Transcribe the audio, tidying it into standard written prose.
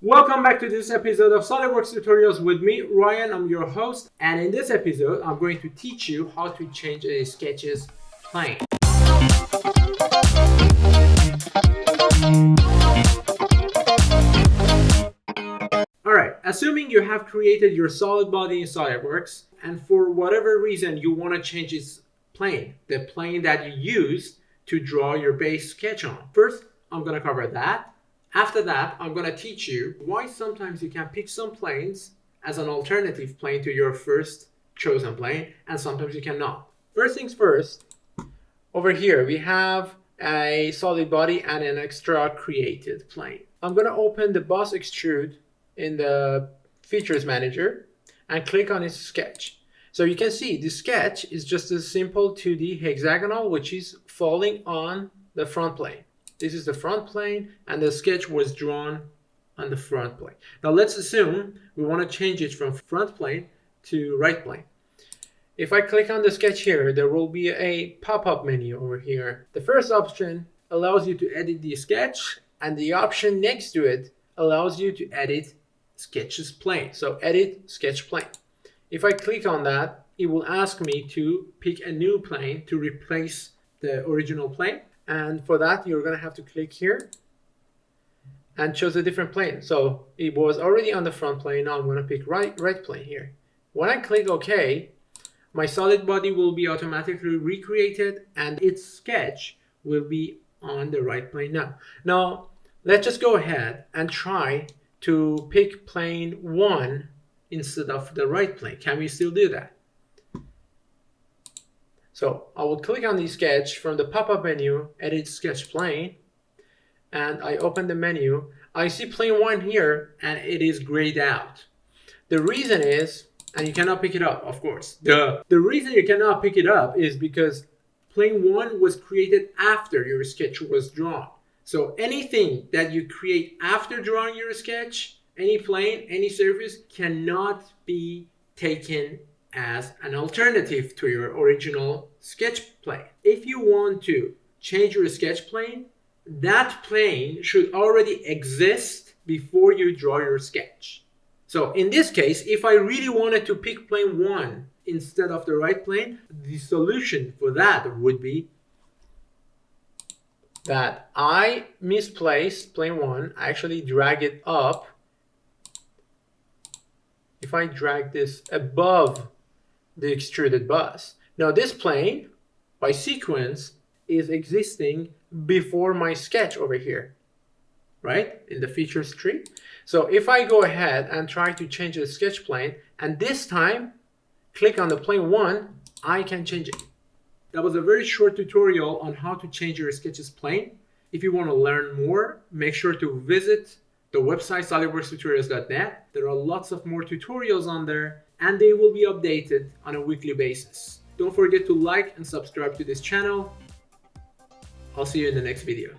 Welcome back to this episode of SolidWorks Tutorials with me, Ryan. I'm your host, and in this episode, I'm going to teach you how to change a sketch's plane. Alright, assuming you have created your solid body in SolidWorks, and for whatever reason you want to change its plane, the plane that you use to draw your base sketch on. First, I'm going to cover that. After that, I'm going to teach you why sometimes you can pick some planes as an alternative plane to your first chosen plane, and sometimes you cannot. First things first, over here we have a solid body and an extra created plane. I'm going to open the boss extrude in the features manager and click on its sketch. So you can see the sketch is just a simple 2D hexagonal which is falling on the front plane. This is the front plane and the sketch was drawn on the front plane. Now let's assume we want to change it from front plane to right plane. If I click on the sketch here, there will be a pop-up menu over here. The first option allows you to edit the sketch, and the option next to it allows you to edit sketch's plane. So edit sketch plane. If I click on that, it will ask me to pick a new plane to replace the original plane. And for that, you're going to have to click here and choose a different plane. So it was already on the front plane. Now I'm going to pick right plane here. When I click OK, my solid body will be automatically recreated and its sketch will be on the right plane now. Now, let's just go ahead and try to pick plane 1 instead of the right plane. Can we still do that? So I will click on the sketch from the pop-up menu, edit sketch plane, and I open the menu. I see plane 1 here and it is grayed out. The reason is, and you cannot pick it up, of course. The reason you cannot pick it up is because plane 1 was created after your sketch was drawn. So anything that you create after drawing your sketch, any plane, any surface, cannot be taken as an alternative to your original sketch plane. If you want to change your sketch plane, that plane should already exist before you draw your sketch. So in this case, if I really wanted to pick plane 1 instead of the right plane, the solution for that would be that I misplaced plane 1, I actually drag it up. If I drag this above the extruded bus. Now this plane, by sequence, is existing before my sketch over here, right? In the features tree. So if I go ahead and try to change the sketch plane, and this time, click on the plane 1, I can change it. That was a very short tutorial on how to change your sketch's plane. If you want to learn more, make sure to visit the website SolidWorksTutorials.net. There are lots of more tutorials on there, and they will be updated on a weekly basis. Don't forget to like and subscribe to this channel. I'll see you in the next video.